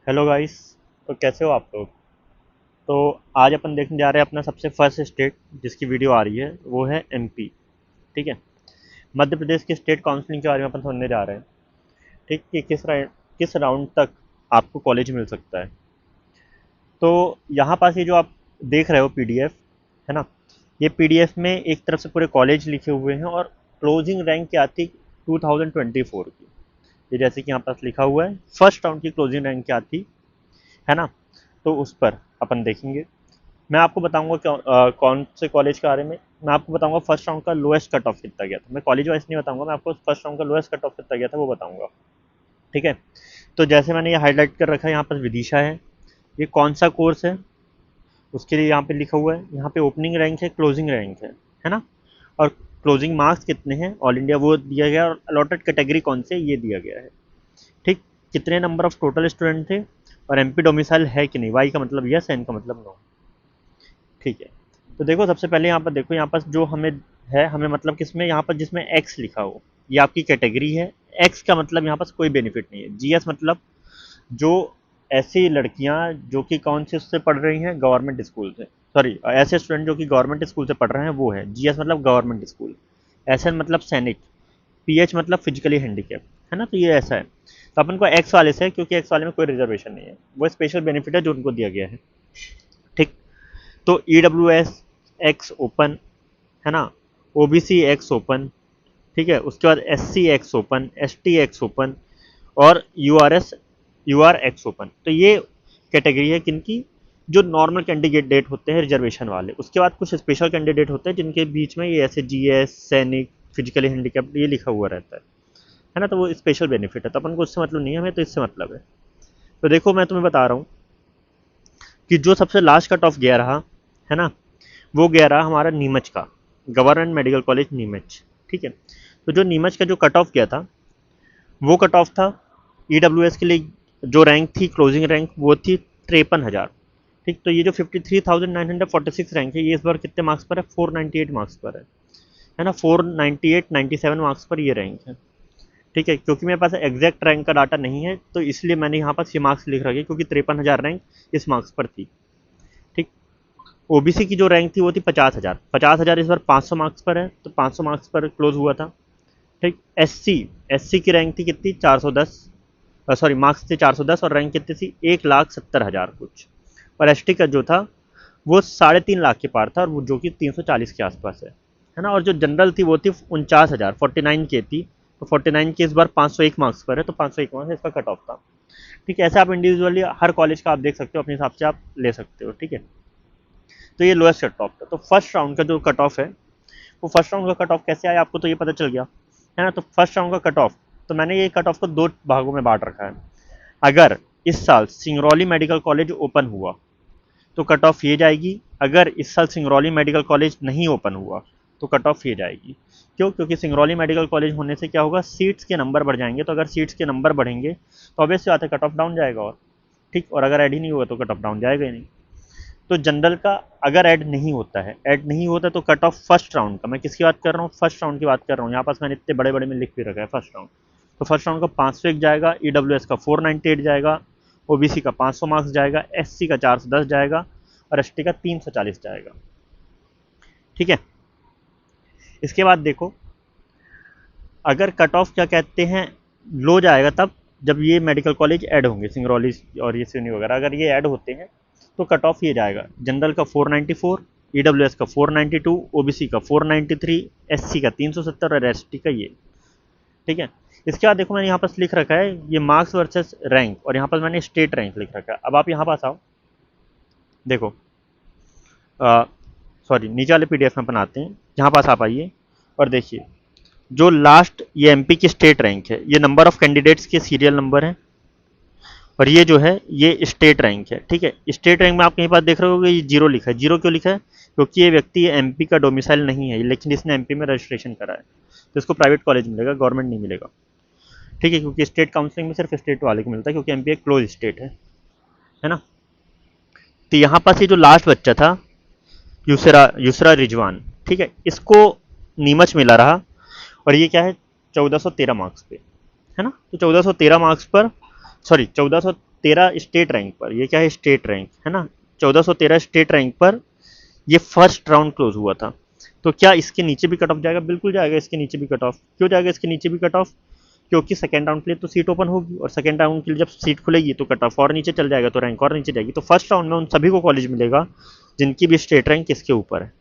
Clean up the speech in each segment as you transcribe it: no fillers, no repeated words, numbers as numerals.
Hello guys. तो कैसे हो आप लोग। तो आज अपन देखने जा रहे हैं अपना सबसे फर्स्ट स्टेट जिसकी वीडियो आ रही है वो है एमपी। ठीक है। मध्य प्रदेश की स्टेट काउंसलिंग के बारे में अपन सुनने जा रहे हैं। ठीक कि किस राउंड तक आपको कॉलेज मिल सकता है। तो यहाँ पास ये जो आप देख रहे हो पीडीएफ है ना, ये पीडीएफ में एक तरफ से पूरे कॉलेज लिखे हुए हैं और क्लोजिंग रैंक क्या थी 2024 की। ये जैसे कि यहाँ पास लिखा हुआ है फर्स्ट राउंड की क्लोजिंग रैंक क्या थी, है ना। तो उस पर अपन देखेंगे। मैं आपको बताऊंगा कौन से कॉलेज के बारे में। मैं आपको बताऊंगा फर्स्ट राउंड का लोएस्ट कट ऑफ कितना गया था। मैं कॉलेज वाइज नहीं बताऊंगा, मैं आपको फर्स्ट राउंड का लोएस्ट कट ऑफ कितना गया था वो बताऊंगा। ठीक है। तो जैसे मैंने ये हाईलाइट कर रखा है, यहाँ पर विदिशा है। ये कौन सा कोर्स है उसके लिए यहाँ पे लिखा हुआ है। यहाँ पे ओपनिंग रैंक है, क्लोजिंग रैंक है ना। और क्लोजिंग मार्क्स कितने हैं ऑल इंडिया वो दिया गया है, और अलॉटेड कैटेगरी कौन से ये दिया गया है। ठीक। कितने नंबर ऑफ टोटल स्टूडेंट थे, और एमपी डोमिसाइल है कि नहीं। वाई का मतलब यस, एन का मतलब नो। ठीक है। तो देखो सबसे पहले यहाँ पर देखो, यहाँ पर जो हमें है, हमें मतलब किसमें, यहाँ पर जिसमें एक्स लिखा हो ये आपकी कैटेगरी है। एक्स का मतलब यहाँ पर कोई बेनिफिट नहीं है। जीएस मतलब जो ऐसी लड़कियां जो कि कौन से उससे पढ़ रही हैं, गवर्नमेंट स्कूल से। सॉरी, ऐसे स्टूडेंट जो कि गवर्नमेंट स्कूल से पढ़ रहे हैं वो है जीएस मतलब गवर्नमेंट स्कूल। एसएन मतलब सैनिक। पीएच मतलब फिजिकली हैंडीकैप, है ना। तो ये ऐसा है। तो अपन को एक्स वाले से है, क्योंकि एक्स वाले में कोई रिजर्वेशन नहीं है, वो स्पेशल बेनिफिट है जो उनको दिया गया है। ठीक। तो E W S X open, है ना। O B C X open. ठीक है। उसके बाद S C X open, S T X open, और U R S U R X open. तो ये कैटेगरी है किनकी, जो नॉर्मल कैंडिडेट होते हैं रिजर्वेशन वाले। उसके बाद कुछ स्पेशल कैंडिडेट होते हैं जिनके बीच में ये ऐसे जी एस, सैनिक, फिजिकली हैंडीकैप्ड ये लिखा हुआ रहता है ना। तो वो स्पेशल बेनिफिट है, तो अपन को उससे मतलब नहीं है, हमें तो इससे मतलब है। तो देखो मैं तुम्हें बता रहा हूँ कि जो सबसे लास्ट कट ऑफ गया रहा, है ना, वो गया रहा हमारा नीमच का, गवर्नमेंट मेडिकल कॉलेज नीमच। ठीक है। तो जो नीमच का जो कट ऑफ गया था वो कट ऑफ था ईडब्ल्यूएस के लिए। जो रैंक थी क्लोजिंग रैंक वो थी 53,000। ठीक। तो ये जो 53,946 रैंक है ये इस बार कितने मार्क्स पर है, 498 मार्क्स पर है ना। 498 97 मार्क्स पर ये रैंक है। ठीक है। क्योंकि मेरे पास एग्जैक्ट रैंक का डाटा नहीं है तो इसलिए मैंने यहाँ पर ये मार्क्स लिख रखे, क्योंकि 53,000 रैंक इस मार्क्स पर थी। ठीक। ओबीसी की जो रैंक थी वो थी 50,000। 50,000 इस बार 500 मार्क्स पर है, तो 500 मार्क्स पर क्लोज हुआ था। ठीक। एससी एससी की रैंक थी कितनी, 410। सॉरी, मार्क्स थे 410 और रैंक कितनी थी, 1,70,000 कुछ। और एसटी का जो था वो 3.5 लाख के पार था, और वो जो कि 340 के आसपास है ना। और जो जनरल थी वो थी 49,000, 49 के थी। तो 49 के इस बार 501 मार्क्स पर है, तो 501 मार्क्स इसका कट ऑफ था। ठीक है। ऐसे आप इंडिविजुअली हर कॉलेज का आप देख सकते हो, अपने हिसाब से आप ले सकते हो। ठीक है। तो ये लोएस्ट कट ऑफ था। तो फर्स्ट राउंड का जो कट ऑफ है, वो फर्स्ट राउंड का कट ऑफ कैसे आया आपको तो ये पता चल गया, है ना। तो फर्स्ट राउंड का कट ऑफ, तो मैंने ये कट ऑफ को दो भागों में बांट रखा है। अगर इस साल सिंगरौली मेडिकल कॉलेज ओपन हुआ तो कट ऑफ ये जाएगी। अगर इस साल सिंगरौली मेडिकल कॉलेज नहीं ओपन हुआ तो कट ऑफ ये जाएगी। क्यों? क्योंकि सिंगरौली मेडिकल कॉलेज होने से क्या होगा, सीट्स के नंबर बढ़ जाएंगे। तो अगर सीट्स के नंबर बढ़ेंगे तो ऑब्वियस सी बात है कट ऑफ डाउन जाएगा। और ठीक, और अगर ऐड ही नहीं हुआ तो कट ऑफ डाउन जाएगा ही नहीं। तो जनरल का अगर ऐड नहीं होता है, ऐड नहीं होता तो कट ऑफ फर्स्ट राउंड का, मैं किसकी बात कर रहा हूँ, फर्स्ट राउंड की बात कर रहा हूँ। यहाँ पास मैंने इतने बड़े बड़े में लिख भी रखा है फर्स्ट राउंड। तो फर्स्ट राउंड का 501 जाएगा, ईडब्ल्यूएस का 498 जाएगा, ओबीसी का 500 मार्क्स जाएगा, एससी का 410 जाएगा, और एसटी का 340 जाएगा। ठीक है। इसके बाद देखो, अगर कट ऑफ क्या कहते हैं लो जाएगा तब जब ये मेडिकल कॉलेज ऐड होंगे, सिंगरौली और ये सिवनी वगैरह अगर ये ऐड होते हैं तो कट ऑफ ये जाएगा। जनरल का 494, ईडब्ल्यूएस का 492, ओबीसी का 493, एससी का 370 और एसटी का ये। ठीक है। इसके बाद देखो मैंने यहाँ पर लिख रखा है ये मार्क्स वर्सेस रैंक, और यहाँ पर मैंने स्टेट रैंक लिख रखा है। अब आप यहाँ पास आओ, देखो सॉरी नीचे वाले पीडीएफ में बनाते हैं। यहाँ पास आप आइए और देखिए जो लास्ट ये एमपी की स्टेट रैंक है, ये नंबर ऑफ कैंडिडेट्स के सीरियल नंबर है, और ये जो है ये स्टेट रैंक है। ठीक है। स्टेट रैंक में आप कहीं पर देख रहे होगे ये जीरो लिखा है। जीरो क्यों लिखा है? क्योंकि ये व्यक्ति एमपी का डोमिसाइल नहीं है, लेकिन इसने एमपी में रजिस्ट्रेशन करा है, तो इसको प्राइवेट कॉलेज मिलेगा, गवर्नमेंट नहीं मिलेगा। ठीक है। क्योंकि स्टेट काउंसलिंग में सिर्फ स्टेट वाले को मिलता है, क्योंकि एमपी एक क्लोज स्टेट है ना। तो यहाँ पास ये जो लास्ट बच्चा था यूसरा यूसरा रिजवान, ठीक है, इसको नीमच मिला रहा, और ये क्या है 1413 मार्क्स पे, है ना। तो 1413 मार्क्स पर, सॉरी 1400 1413 स्टेट रैंक पर, ये क्या है स्टेट रैंक है ना, 1413 स्टेट रैंक पर ये फर्स्ट राउंड क्लोज हुआ था। तो क्या इसके नीचे भी कट ऑफ जाएगा? बिल्कुल जाएगा इसके नीचे भी कट ऑफ। क्यों जाएगा इसके नीचे भी कट ऑफ? क्योंकि सेकेंड राउंड के लिए तो सीट ओपन होगी, और सेकेंड राउंड के लिए जब सीट खुलेगी तो कट ऑफ और नीचे चल जाएगा, तो रैंक और नीचे जाएगी। तो फर्स्ट राउंड में उन सभी को कॉलेज मिलेगा जिनकी भी स्टेट रैंक इसके ऊपर है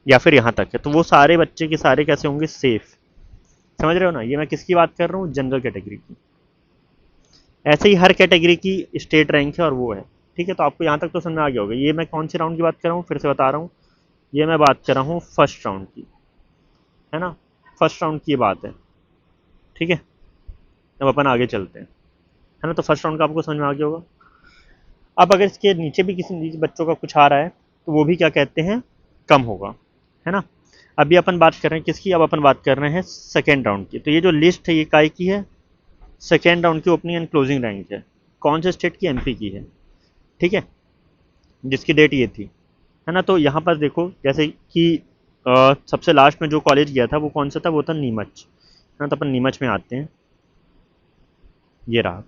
या फिर यहाँ तक है। तो वो सारे बच्चे के सारे कैसे होंगे? सेफ। समझ रहे हो ना? ये मैं किसकी बात कर रहा हूँ? जनरल कैटेगरी की। ऐसे ही हर कैटेगरी की स्टेट रैंक है और वो है। ठीक है, तो आपको यहाँ तक तो समझ में आ गया होगा। ये मैं कौन से राउंड की बात कर रहा हूँ, फिर से बता रहा हूँ, ये मैं बात कर रहा हूँ फर्स्ट राउंड की, है ना, फर्स्ट राउंड की बात है। ठीक है, अब अपन आगे चलते हैं, है ना। तो फर्स्ट राउंड का आपको समझ में आ गया होगा। अब अगर इसके नीचे भी किसी बच्चों का कुछ आ रहा है तो वो भी क्या कहते हैं? कम होगा, है ना। अभी अपन बात कर रहे हैं किसकी? अब अपन बात कर रहे हैं सेकेंड राउंड की। तो ये जो लिस्ट है ये काय की है? सेकेंड राउंड की ओपनिंग एंड क्लोजिंग रैंक है। कौन से स्टेट की? एमपी की है। ठीक है, जिसकी डेट ये थी, है ना। तो यहाँ पर देखो जैसे कि सबसे लास्ट में जो कॉलेज गया था वो कौन सा था? वो था नीमच, है ना। तो अपन नीमच में आते हैं, ये रहा।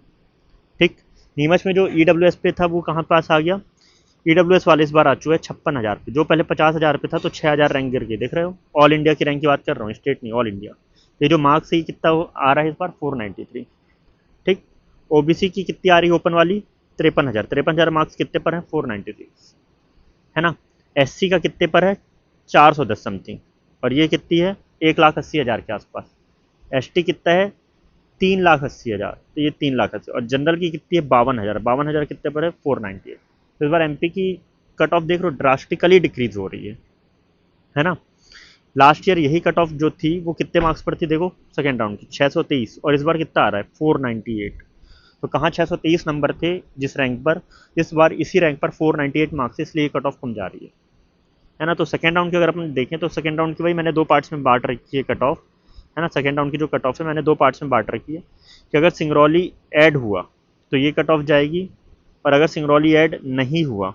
ठीक, नीमच में जो ईडब्ल्यूएस पे था वो कहाँ पास आ गया? ईडब्ल्यूएस वाले इस बार आ चुका है 56,000 पे, जो पहले 50,000 पे था। तो 6,000 रैंक गिर गई, देख रहे हो। ऑल इंडिया की रैंक की बात कर रहा हूँ, स्टेट नहीं, ऑल इंडिया। ये जो मार्क्स है कितना आ रहा है इस बार? 493। ठीक, ओबीसी की कितनी आ रही है ओपन वाली? 53,000। 53,000 मार्क्स कितने पर है? 496, है ना। एससी का कितने पर है? 410 समथिंग, और ये कितनी है? 1,80,000 के आसपास। एसटी कितना है? 3,80,000। तो ये 3,80,000। और जनरल की कितनी है? 52,000। 52,000 कितने पर है? 498। तो इस बार एमपी की कट ऑफ देख लो ड्रास्टिकली डिक्रीज हो रही है ना। लास्ट ईयर यही कट ऑफ जो थी वो कितने मार्क्स पर थी? देखो सेकेंड राउंड की 623, और इस बार कितना आ रहा है? 498। तो कहाँ 623 नंबर थे जिस रैंक पर, इस बार इसी रैंक पर 498 मार्क्स, इसलिए कट ऑफ कम जा रही है ना। तो सेकेंड राउंड की अगर अपन देखें तो सेकेंड राउंड की भाई मैंने दो पार्ट्स में बांट रखी है कट ऑफ, है ना। सेकेंड राउंड की जो कट ऑफ है मैंने दो पार्ट्स में बांट रखी है कि अगर सिंगरौली ऐड हुआ तो ये कट ऑफ जाएगी, और अगर सिंगरौली ऐड नहीं हुआ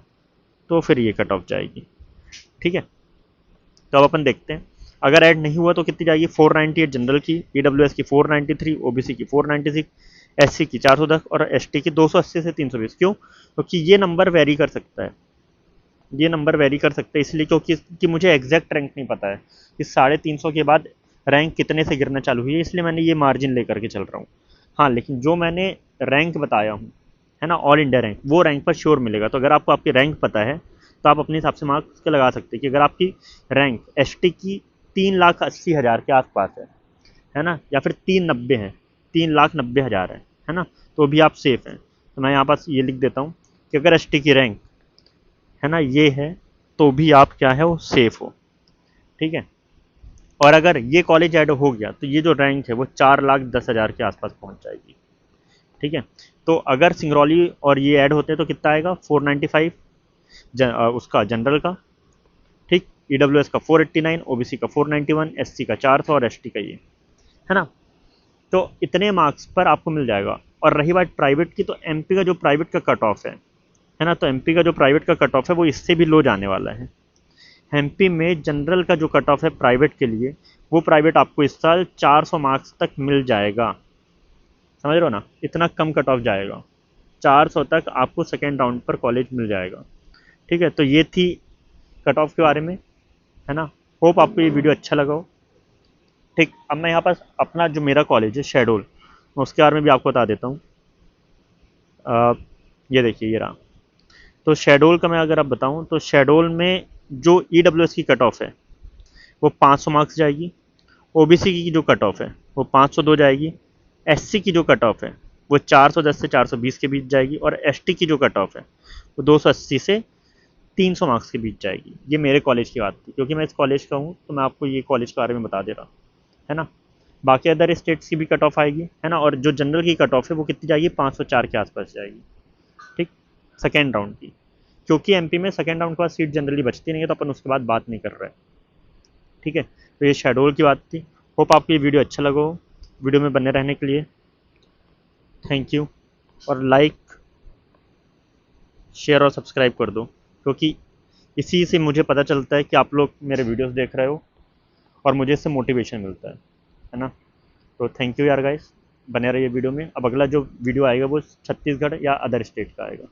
तो फिर ये कट ऑफ जाएगी। ठीक है, तो अब अपन देखते हैं अगर ऐड नहीं हुआ तो कितनी जाएगी? 498 जनरल की, ईडब्ल्यूएस की 493, ओबीसी की 496, एससी की 410 और एसटी की 280 से 320। क्यों? क्योंकि ये नंबर वेरी कर सकता है, ये नंबर वेरी कर सकते हैं इसलिए क्योंकि मुझे एग्जैक्ट रैंक नहीं पता है कि 350 के बाद रैंक कितने से गिरना चालू हुई है, इसलिए मैंने ये मार्जिन लेकर के चल रहा हूँ। हाँ, लेकिन जो मैंने रैंक बताया हूँ, है ना, ऑल इंडिया रैंक, वो रैंक पर श्योर मिलेगा। तो अगर आपको आपकी रैंक पता है तो आप अपने हिसाब से मार्क्स के लगा सकते हैं कि अगर आपकी रैंक एसटी की 3,80,000 के आसपास है ना, या फिर 390 है, 3,90,000 है ना, तो भी आप सेफ हैं। तो मैं यहाँ पास ये लिख देता हूँ कि अगर एसटी की रैंक, है ना, ये है, तो भी आप क्या है वो सेफ हो। ठीक है, और अगर ये कॉलेज ऐड हो गया तो ये जो रैंक है वो 4,10,000 के आसपास पहुंच जाएगी। ठीक है, तो अगर सिंगरौली और ये ऐड होते हैं तो कितना आएगा? 495 उसका जनरल का। ठीक, ईडब्ल्यूएस का 489, ओबीसी का 491, एससी का 400 और एसटी का ये, है ना। तो इतने मार्क्स पर आपको मिल जाएगा। और रही बात प्राइवेट की, तो एमपी का जो प्राइवेट का कट ऑफ है ना, तो एमपी का जो प्राइवेट का कट ऑफ है वो इससे भी लो जाने वाला है। एमपी में जनरल का जो कट ऑफ है प्राइवेट के लिए, वो प्राइवेट आपको इस साल 400 मार्क्स तक मिल जाएगा। समझ रहे हो ना, इतना कम कट ऑफ जाएगा, 400 तक आपको सेकेंड राउंड पर कॉलेज मिल जाएगा। ठीक है, तो ये थी कट ऑफ के बारे में, है ना। होप आपको ये वीडियो अच्छा लगा हो। ठीक, अब मैं यहाँ पर अपना जो मेरा कॉलेज है शेडोल, मैं उसके बारे में भी आपको बता देता हूँ। ये देखिए, ये रहा। तो शेडोल का मैं अगर आप बताऊँ तो शेडोल में जो ईडब्ल्यूएस की कट ऑफ है वो 500 मार्क्स जाएगी, ओबीसी की जो कट ऑफ है वो 502 जाएगी, एससी की जो कट ऑफ है वो 410 से 420 के बीच जाएगी, और एसटी की जो कट ऑफ है वो 280 से 300 मार्क्स के बीच जाएगी। ये मेरे कॉलेज की बात थी, क्योंकि मैं इस कॉलेज का हूँ तो मैं आपको ये कॉलेज के बारे में बता दे रहा हूँ, है ना। बाकी अदर स्टेट्स की भी कट ऑफ आएगी, है ना, और जो जनरल की कट ऑफ है वो कितनी जाएगी? 504 के आसपास जाएगी। ठीक, सेकेंड राउंड की, क्योंकि एमपी में सेकेंड राउंड के बाद सीट जनरली बचती नहीं है तो अपन उसके बाद बात नहीं कर रहे हैं। ठीक है, तो ये शेडोल की बात थी। होप आपको ये वीडियो अच्छा लगा हो। वीडियो में बने रहने के लिए थैंक यू, और लाइक, शेयर और सब्सक्राइब कर दो, क्योंकि इसी से मुझे पता चलता है कि आप लोग मेरे वीडियोस देख रहे हो और मुझे इससे मोटिवेशन मिलता है ना। तो थैंक यू यार गाइस। बने रहिए वीडियो में। अब अगला जो वीडियो आएगा वो छत्तीसगढ़ या अदर स्टेट का आएगा।